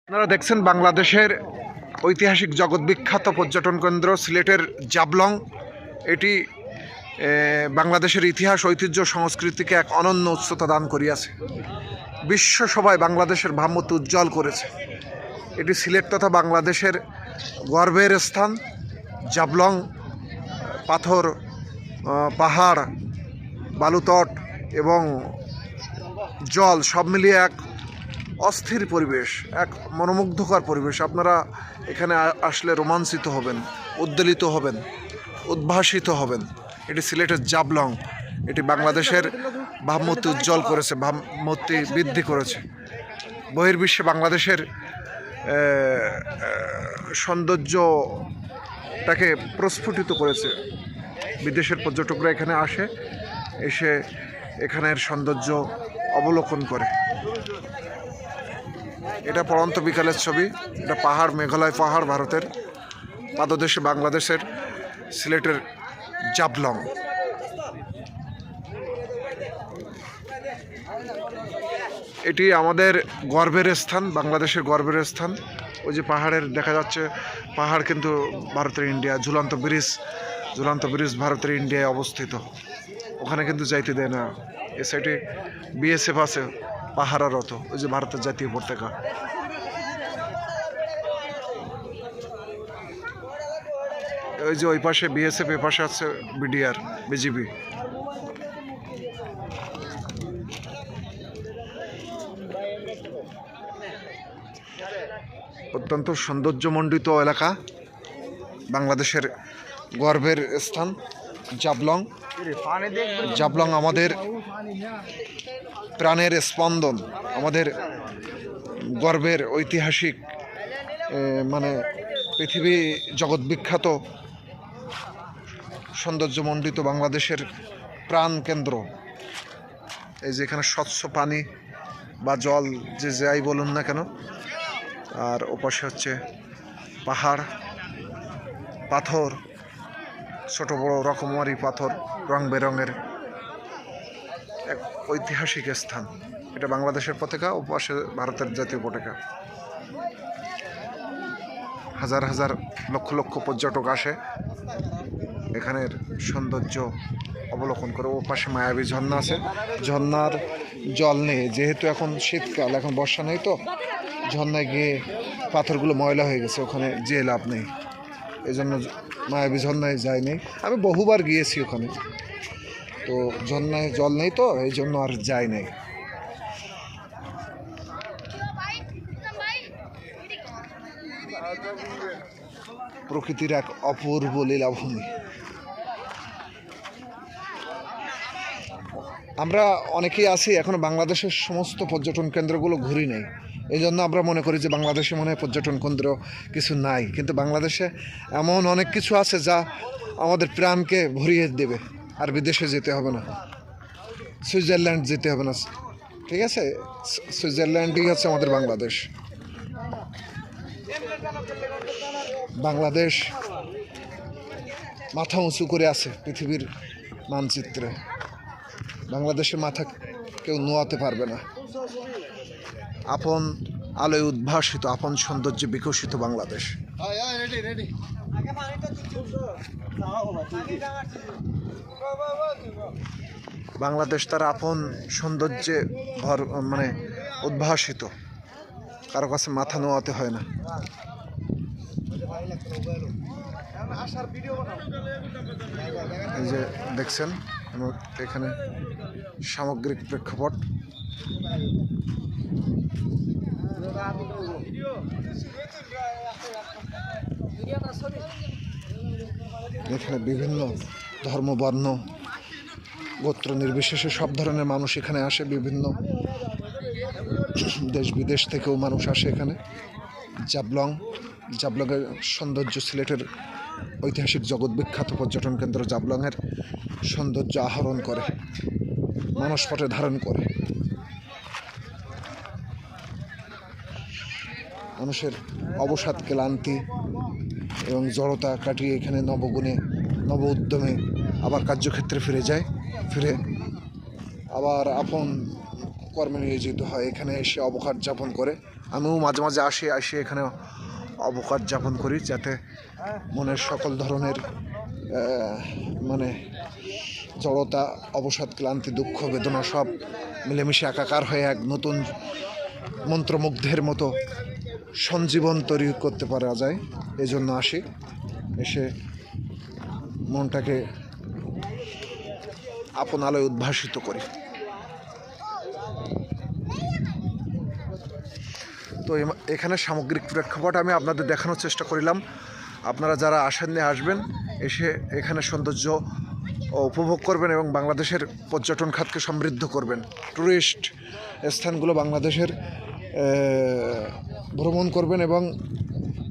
আপনারা দেখছেন বাংলাদেশের ঐতিহাসিক জগৎবিখ্যাত পর্যটন কেন্দ্র সিলেটের জাবলং। এটি বাংলাদেশের ইতিহাস, ঐতিহ্য, সংস্কৃতিকে এক অনন্য উচ্চতা দান করিয়াছে। বিশ্ব সবাই বাংলাদেশের ভাবমূর্তি উজ্জ্বল করেছে। এটি সিলেট তথা বাংলাদেশের গর্বের স্থান। জাবলং পাথর, পাহাড়, বালুতট এবং জল সব মিলিয়ে এক অস্থির পরিবেশ, এক মনোমুগ্ধকর পরিবেশ। আপনারা এখানে আসলে রোমাঞ্চিত হবেন, উদ্বেলিত হবেন, উদ্ভাসিত হবেন। এটি সিলেটের জাবলং। এটি বাংলাদেশের ভাবমূর্তি উজ্জ্বল করেছে, ভাবমূর্তি বৃদ্ধি করেছে। বহির্বিশ্বে বাংলাদেশের সৌন্দর্যটাকে প্রস্ফুটিত করেছে। বিদেশের পর্যটকরা এখানে এসে এখানের সৌন্দর্য অবলোকন করে। এটা পড়ন্ত বিকালের ছবি। এটা পাহাড়, মেঘালয় পাহাড়, ভারতের পাদদেশে বাংলাদেশের সিলেটের জাবলং। এটি আমাদের গর্বের স্থান, বাংলাদেশের গর্বের স্থান। ওই যে পাহাড়ের দেখা যাচ্ছে, পাহাড় কিন্তু ভারতের ইন্ডিয়া। ঝুলন্ত ব্রিজ ভারতের ইন্ডিয়ায় অবস্থিত। ওখানে কিন্তু যাইতে দেয় না। এ সাইডে বিএসএফ আছে পাহারারত। ওই যে ভারতের জাতীয় পতাকা। ওই যে ওই পাশে বিএসএফ, এ পাশে আছে বিডিআর, বিজিবি। অত্যন্ত সৌন্দর্যমণ্ডিত এলাকা, বাংলাদেশের গর্বের স্থান জাবলং। জাবলং আমাদের প্রাণের স্পন্দন, আমাদের গর্বের ঐতিহাসিক মানে পৃথিবী জগৎ বিখ্যাত সৌন্দর্যমণ্ডিত বাংলাদেশের প্রাণ কেন্দ্র। এই যে এখানে স্বচ্ছ পানি বা জল, যে যাই বলুন না কেন। আর ওপাশে হচ্ছে পাহাড়, পাথর, ছোট বড় রকমারি পাথর, রং বেরঙের এক ঐতিহাসিক স্থান। এটা বাংলাদেশের পতাকা, ওপাশে ভারতের জাতীয় পতাকা। হাজার হাজার লক্ষ লক্ষ পর্যটক আসে এখানের সৌন্দর্য অবলোকন করে। ও পাশে মায়াবী ঝর্ণা আছে। ঝর্ণার জল নেই, যেহেতু এখন শীতকাল, এখন বর্ষা নেই, তো ঝর্ণায় গিয়ে পাথরগুলো ময়লা হয়ে গেছে, ওখানে যেয়ে লাভ নেই। এই জন্য মায়াবী ঝর্ণায় যায়নি। আমি বহুবার গিয়েছি ওখানে, তো ঝর্ণায় জল নেই, তো এই জন্য আর যাই নাই। প্রকৃতির এক অপূর্ব লীলাভূমি। আমরা অনেকেই আছি এখনো বাংলাদেশের সমস্ত পর্যটন কেন্দ্রগুলো ঘুরি নেই। এই জন্য আমরা মনে করি যে বাংলাদেশে মনে হয় পর্যটন কেন্দ্র কিছু নাই, কিন্তু বাংলাদেশে এমন অনেক কিছু আছে যা আমাদের প্রাণকে ভরিয়ে দেবে। আর বিদেশে যেতে হবে না, সুইজারল্যান্ড যেতে হবে না, ঠিক আছে? সুইজারল্যান্ডই হচ্ছে আমাদের বাংলাদেশ। বাংলাদেশ মাথা উঁচু করে আছে পৃথিবীর মানচিত্রে। বাংলাদেশের মাথা কেউ নোয়াতে পারবে না। আপন আলোয় উদ্ভাসিত, আপন সৌন্দর্যে বিকশিত বাংলাদেশ। বাংলাদেশ তার আপন সৌন্দর্যে মানে উদ্ভাসিত, কারো কাছে মাথা নোয়াতে হয় না। এই যে দেখছেন এখানে সামগ্রিক প্রেক্ষাপট। এখানে বিভিন্ন ধর্ম, বর্ণ, গোত্র নির্বিশেষে সব ধরনের মানুষ এখানে আসে। বিভিন্ন দেশ বিদেশ থেকেও মানুষ আসে এখানে। জাবলংয়ের সৌন্দর্য, সিলেটের ঐতিহাসিক জগৎ বিখ্যাত পর্যটন কেন্দ্র জাবলংয়ের সৌন্দর্য আহরণ করে, মানসপটে ধারণ করে। মানুষের অবসাদ, ক্লান্তি এবং জড়তা কাটিয়ে এখানে নবগুণে, নব উদ্যমে আবার কার্যক্ষেত্রে ফিরে আবার আপন কর্মে নিয়োজিত হয়। এখানে এসে অবকাশ যাপন করে। আমিও মাঝে মাঝে আসি এখানে অবকাশ যাপন করি, যাতে মনের সকল ধরনের মানে জড়তা, অবসাদ, ক্লান্তি, দুঃখ, বেদনা সব মিলেমিশে একাকার হয়ে এক নতুন মন্ত্রমুগ্ধের মতো সঞ্জীবন তৈরি করতে পারা যায়। এই জন্য আসি, এসে মনটাকে আপন আলোয় উদ্ভাসিত করি। তো এখানে সামগ্রিক প্রেক্ষাপট আমি আপনাদের দেখানোর চেষ্টা করিলাম। আপনারা যারা আসেননি আসবেন, এসে এখানে সৌন্দর্য উপভোগ করবেন এবং বাংলাদেশের পর্যটন খাতকে সমৃদ্ধ করবেন। টুরিস্ট স্থানগুলো বাংলাদেশের ভ্রমণ করবেন এবং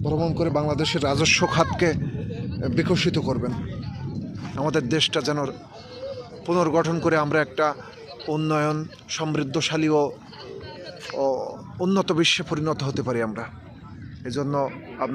ভ্রমণ করে বাংলাদেশের রাজস্ব খাতকে বিকশিত করবেন। আমাদের দেশটা যেন পুনর্গঠন করে আমরা একটা উন্নয়ন, সমৃদ্ধশালী ও উন্নত বিশ্বে পরিণত হতে পারি আমরা। এজন্য আপনার